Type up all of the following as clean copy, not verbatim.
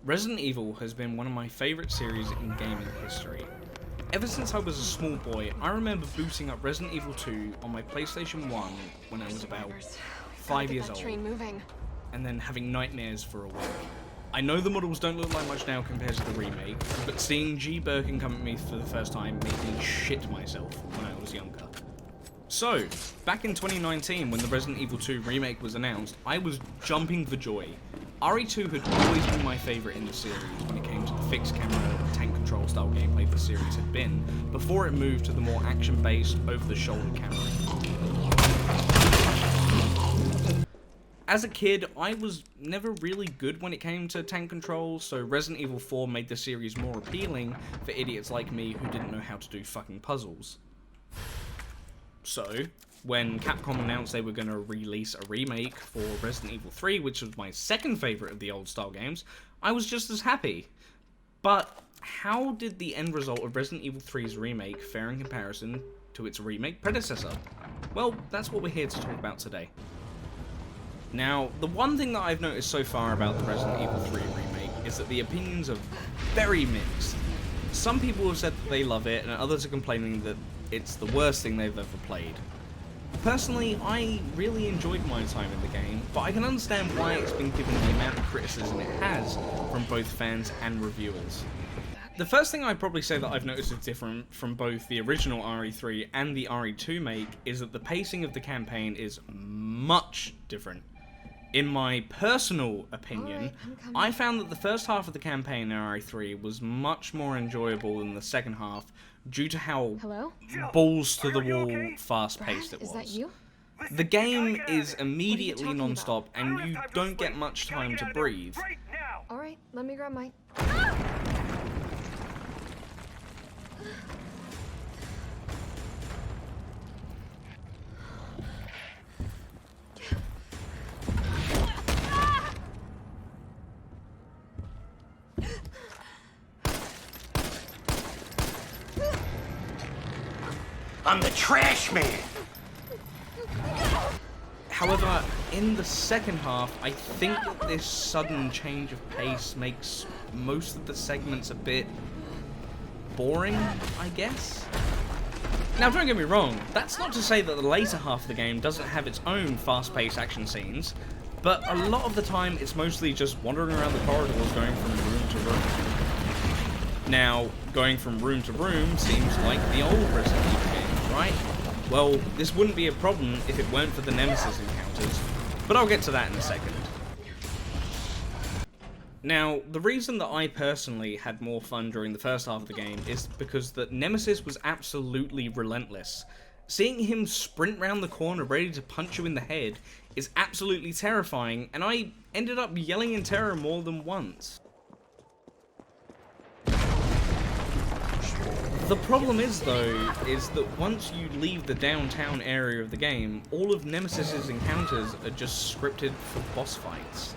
Resident Evil has been one of my favourite series in gaming history. Ever since I was a small boy, I remember booting up Resident Evil 2 on my PlayStation 1 when I was about 5 years old, and then having nightmares for a week. I know the models don't look like much now compared to the remake, but seeing G. Birkin come at me for the first time made me shit myself when I was younger. So, back in 2019 when the Resident Evil 2 remake was announced, I was jumping for joy. RE2 had always been my favourite in the series when it came to the fixed camera, tank control style gameplay the series had been, before it moved to the more action-based, over-the-shoulder camera. As a kid, I was never really good when it came to tank control, so Resident Evil 4 made the series more appealing for idiots like me who didn't know how to do fucking puzzles. So, when Capcom announced they were going to release a remake for Resident Evil 3, which was my second favourite of the old style games, I was just as happy. But how did the end result of Resident Evil 3's remake fare in comparison to its remake predecessor? Well, that's what we're here to talk about today. Now, the one thing that I've noticed so far about the Resident Evil 3 remake is that the opinions are very mixed. Some people have said that they love it, and others are complaining that it's the worst thing they've ever played. Personally, I really enjoyed my time in the game, but I can understand why it's been given the amount of criticism it has from both fans and reviewers. The first thing I'd probably say that I've noticed is different from both the original RE3 and the RE2 make is that the pacing of the campaign is much different. In my personal opinion, I found that the first half of the campaign in RE3 was much more enjoyable than the second half due to how balls to the wall fast-paced it was. Is that you? The game is immediately non-stop and you don't get much time to breathe. Alright, let me grab my... I'm the trash man! However, in the second half, I think that this sudden change of pace makes most of the segments a bit boring, I guess? Now, don't get me wrong, that's not to say that the later half of the game doesn't have its own fast-paced action scenes, but a lot of the time it's mostly just wandering around the corridors going from room to room. Now, going from room to room seems like the old Resident Evil games, right? Well, this wouldn't be a problem if it weren't for the Nemesis encounters, but I'll get to that in a second. Now, the reason that I personally had more fun during the first half of the game is because that Nemesis was absolutely relentless. Seeing him sprint round the corner ready to punch you in the head is absolutely terrifying, and I ended up yelling in terror more than once. The problem is, though, is that once you leave the downtown area of the game, all of Nemesis's encounters are just scripted for boss fights.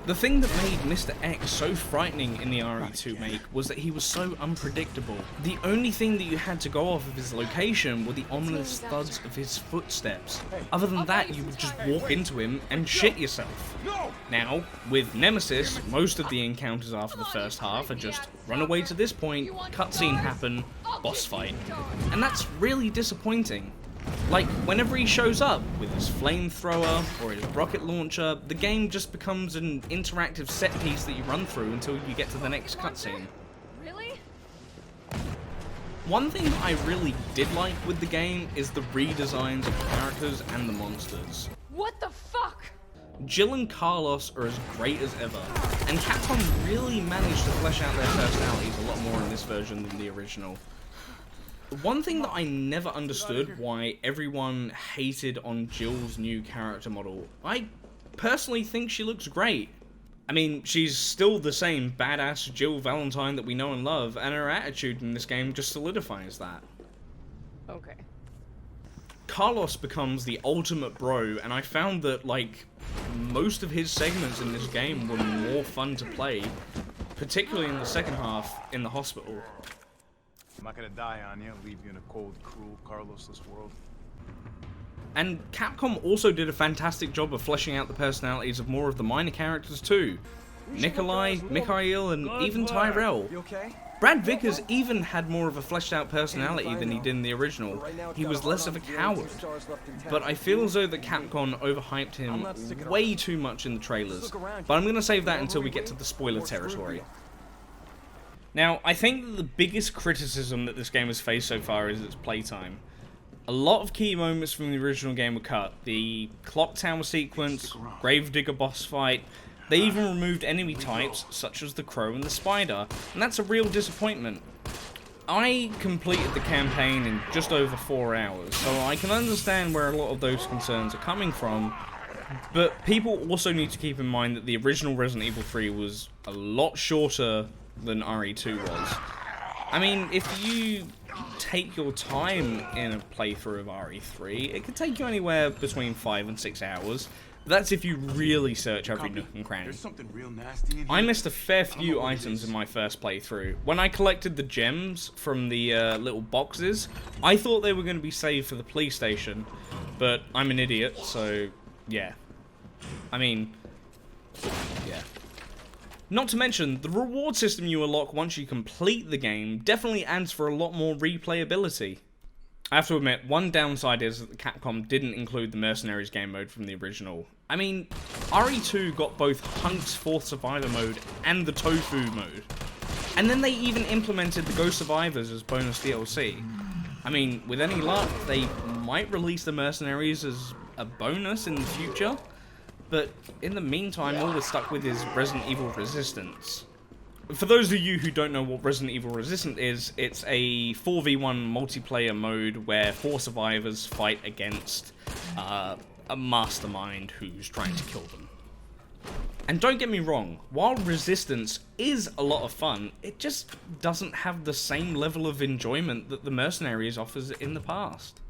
The thing that made Mr. X so frightening in the RE2 make was that he was so unpredictable. The only thing that you had to go off of his location were the ominous thuds of his footsteps. Other than that, you would just walk into him and shit yourself. Now, with Nemesis, most of the encounters after the first half are just run away to this point, cutscene happen, boss fight. And that's really disappointing. Like, whenever he shows up with his flamethrower or his rocket launcher, the game just becomes an interactive set piece that you run through until you get to the next cutscene. Really? One thing that I really did like with the game is the redesigns of the characters and the monsters. What the fuck? Jill and Carlos are as great as ever, and Capcom really managed to flesh out their personalities a lot more in this version than the original. One thing that I never understood why everyone hated on Jill's new character model. I personally think she looks great. I mean, she's still the same badass Jill Valentine that we know and love, and her attitude in this game just solidifies that. Okay. Carlos becomes the ultimate bro, and I found that, like, most of his segments in this game were more fun to play, particularly in the second half in the hospital. I'm not gonna die on you, leave you in a cold, cruel, Carlos-less world. And Capcom also did a fantastic job of fleshing out the personalities of more of the minor characters too. Nikolai, Mikhail, and even Tyrell. Brad Vickers even had more of a fleshed out personality than he did in the original. He was less of a coward. But I feel as though that Capcom overhyped him way too much in the trailers. But I'm going to save that until we get to the spoiler territory. Now, I think that the biggest criticism that this game has faced so far is its playtime. A lot of key moments from the original game were cut. The clock tower sequence, Gravedigger boss fight. They even removed enemy types, such as the crow and the spider, and that's a real disappointment. I completed the campaign in just over 4 hours, so I can understand where a lot of those concerns are coming from, but people also need to keep in mind that the original Resident Evil 3 was a lot shorter than RE2 was. I mean, if you take your time in a playthrough of RE3, it could take you anywhere between 5 and 6 hours. That's if you really search every nook and cranny. I missed a fair few items in my first playthrough. When I collected the gems from the little boxes, I thought they were going to be saved for the police station, but I'm an idiot, so yeah. I mean, yeah. Not to mention, the reward system you unlock once you complete the game definitely adds for a lot more replayability. I have to admit, one downside is that Capcom didn't include the Mercenaries game mode from the original. I mean, RE2 got both Hunk's 4th Survivor mode and the Tofu mode. And then they even implemented the Ghost Survivors as bonus DLC. I mean, with any luck, they might release the Mercenaries as a bonus in the future. But in the meantime, all we're stuck with is Resident Evil Resistance. For those of you who don't know what Resident Evil Resistance is, it's a 4v1 multiplayer mode where 4 survivors fight against a mastermind who's trying to kill them. And don't get me wrong, while Resistance is a lot of fun, it just doesn't have the same level of enjoyment that the Mercenaries offers in the past.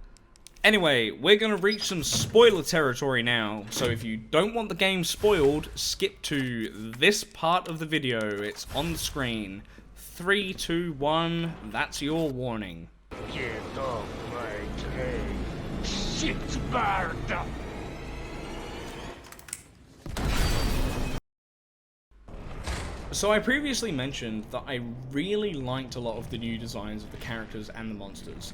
Anyway, we're going to reach some spoiler territory now, so if you don't want the game spoiled, skip to this part of the video. It's on the screen. 3, 2, 1, that's your warning. Get off my cake. Shit's fired up. So I previously mentioned that I really liked a lot of the new designs of the characters and the monsters.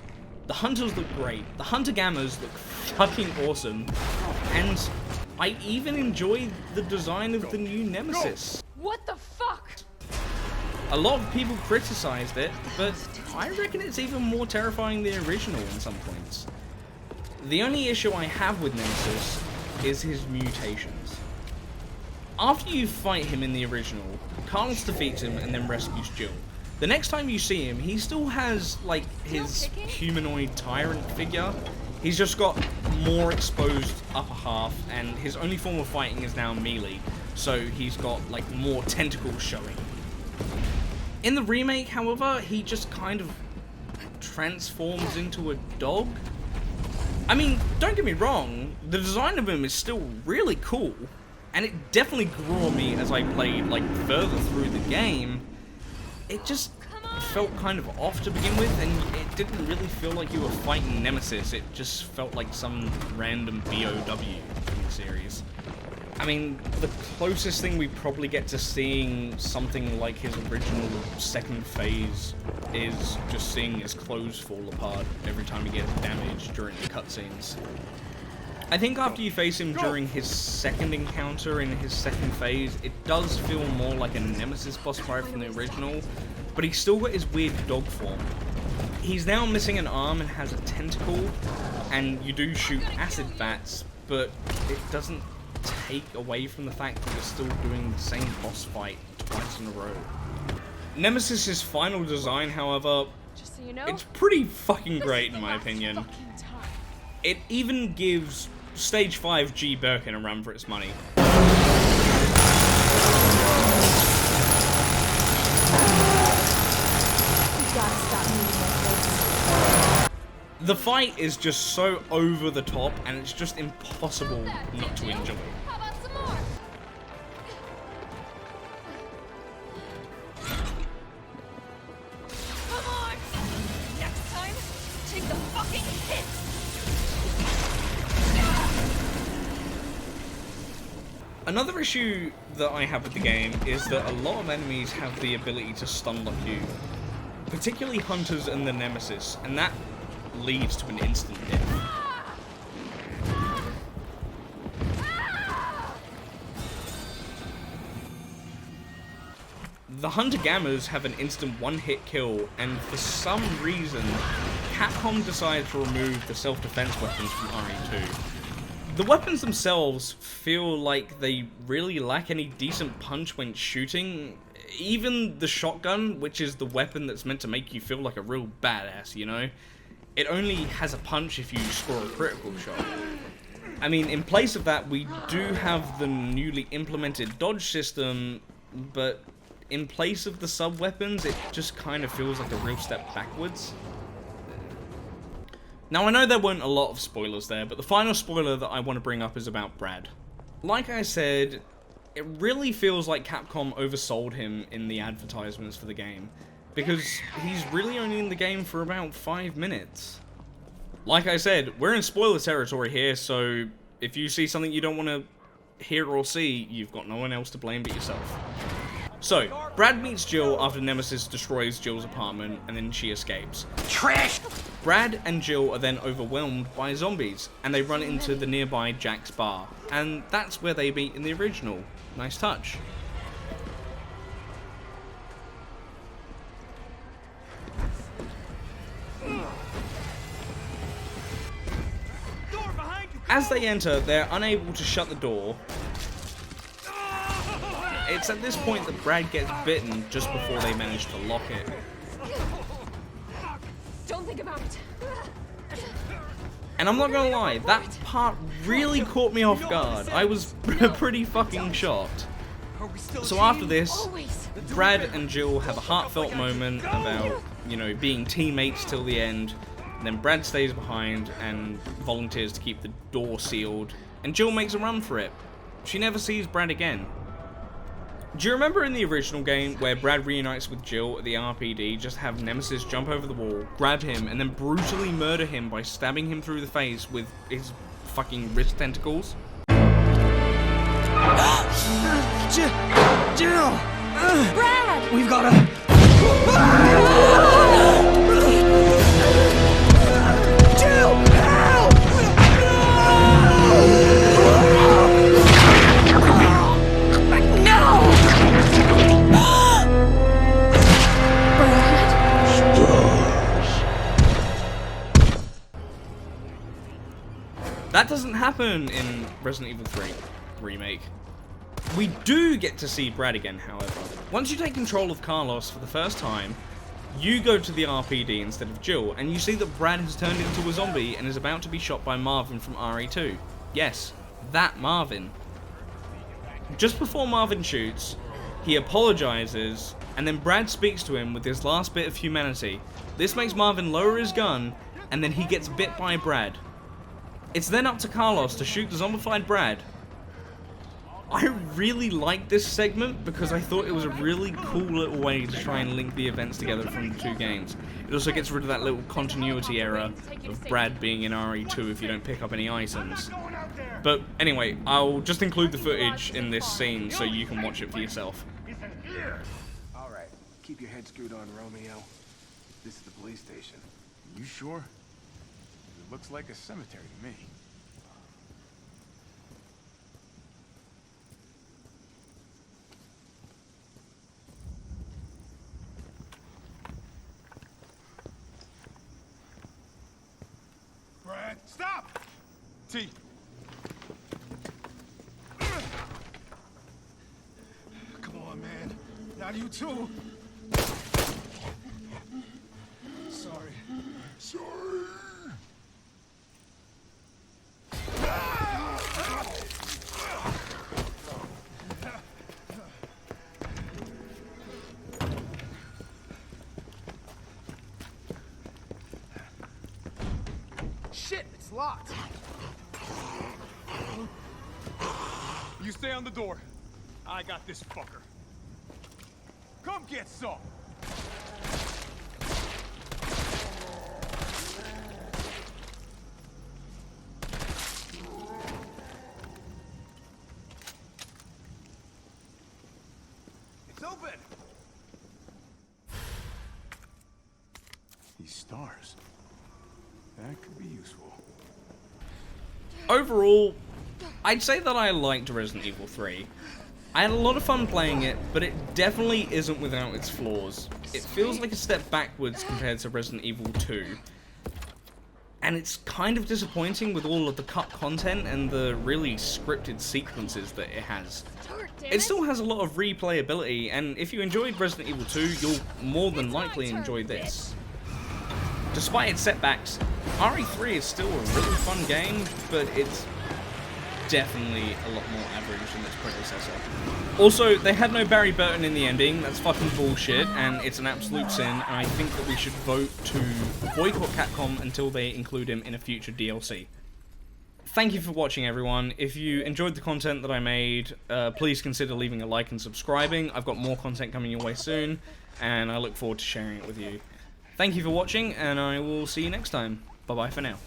The hunters look great, the hunter gammas look fucking awesome, and I even enjoy the design of the new Nemesis. What the fuck? A lot of people criticized it, but I reckon it's even more terrifying than the original in some points. The only issue I have with Nemesis is his mutations. After you fight him in the original, Carlos defeats him and then rescues Jill. The next time you see him, he still has, like, his humanoid tyrant figure. He's just got more exposed upper half, and his only form of fighting is now melee, so he's got, like, more tentacles showing. In the remake, however, he just kind of transforms into a dog. I mean, don't get me wrong, the design of him is still really cool, and it definitely grew on me as I played, like, further through the game. It just felt kind of off to begin with, and it didn't really feel like you were fighting Nemesis. It just felt like some random BOW from the series. I mean, the closest thing we probably get to seeing something like his original second phase is just seeing his clothes fall apart every time he gets damaged during the cutscenes. I think after you face him during his second encounter in his second phase, it does feel more like a Nemesis boss fight from the original, but he's still got his weird dog form. He's now missing an arm and has a tentacle, and you do shoot acid bats, but it doesn't take away from the fact that you're still doing the same boss fight twice in a row. Nemesis' final design, however, Just so you know, it's pretty fucking great in my opinion. It even gives Stage 5 G. Birkin a run for its money. The fight is just so over the top, and it's just impossible not to enjoy. How about some more? Come on! Next time, take the fucking hit! Another issue that I have with the game is that a lot of enemies have the ability to stun lock you, particularly hunters and the Nemesis, and that leads to an instant death. The Hunter-Gammas have an instant one-hit kill, and for some reason, Capcom decided to remove the self-defense weapons from RE2. The weapons themselves feel like they really lack any decent punch when shooting. Even the shotgun, which is the weapon that's meant to make you feel like a real badass, you know? It only has a punch if you score a critical shot. I mean, in place of that, we do have the newly implemented dodge system, but in place of the sub-weapons, it just kind of feels like a real step backwards. Now, I know there weren't a lot of spoilers there, but the final spoiler that I want to bring up is about Brad. Like I said, it really feels like Capcom oversold him in the advertisements for the game, because he's really only in the game for about 5 minutes. Like I said, we're in spoiler territory here, so if you see something you don't want to hear or see, you've got no one else to blame but yourself. So, Brad meets Jill after Nemesis destroys Jill's apartment, and then she escapes. Trash! Brad and Jill are then overwhelmed by zombies, and they run into the nearby Jack's bar, and that's where they meet in the original. Nice touch. As they enter, they're unable to shut the door. It's at this point that Brad gets bitten just before they manage to lock it. Don't think about it. And I'm not gonna lie, that part really caught me off guard. I was pretty fucking shocked. So after this, Always. Brad and Jill have a heartfelt moment about, you know, being teammates till the end. And then Brad stays behind and volunteers to keep the door sealed. And Jill makes a run for it. She never sees Brad again. Do you remember in the original game where Brad reunites with Jill at the RPD, just have Nemesis jump over the wall, grab him, and then brutally murder him by stabbing him through the face with his fucking wrist tentacles? Jill! Brad! We've gotta... Jill! Help! That doesn't happen in Resident Evil 3 Remake. We do get to see Brad again, however. Once you take control of Carlos for the first time, you go to the RPD instead of Jill, and you see that Brad has turned into a zombie and is about to be shot by Marvin from RE2. Yes, that Marvin. Just before Marvin shoots, he apologizes, and then Brad speaks to him with his last bit of humanity. This makes Marvin lower his gun, and then he gets bit by Brad. It's then up to Carlos to shoot the zombified Brad. I really liked this segment because I thought it was a really cool little way to try and link the events together from the two games. It also gets rid of that little continuity error of Brad being in RE2 if you don't pick up any items. But anyway, I'll just include the footage in this scene so you can watch it for yourself. Alright, keep your head screwed on, Romeo. This is the police station. You sure? It looks like a cemetery to me. Brad, stop! T. Come on, man. Not you too. Sorry. Sorry. Shit, it's locked. You stay on the door. I got this fucker. Come get some. It's open! These stars. That could be useful. Overall, I'd say that I liked Resident Evil 3. I had a lot of fun playing it, but it definitely isn't without its flaws. It feels like a step backwards compared to Resident Evil 2. And it's kind of disappointing with all of the cut content and the really scripted sequences that it has. It still has a lot of replayability, and if you enjoyed Resident Evil 2, you'll more than likely enjoy this. Despite its setbacks, RE3 is still a really fun game, but it's definitely a lot more average than its predecessor. Also, they had no Barry Burton in the ending. That's fucking bullshit, and it's an absolute sin, and I think that we should vote to boycott Capcom until they include him in a future DLC. Thank you for watching, everyone. If you enjoyed the content that I made, please consider leaving a like and subscribing. I've got more content coming your way soon, and I look forward to sharing it with you. Thank you for watching, and I will see you next time. Bye-bye for now.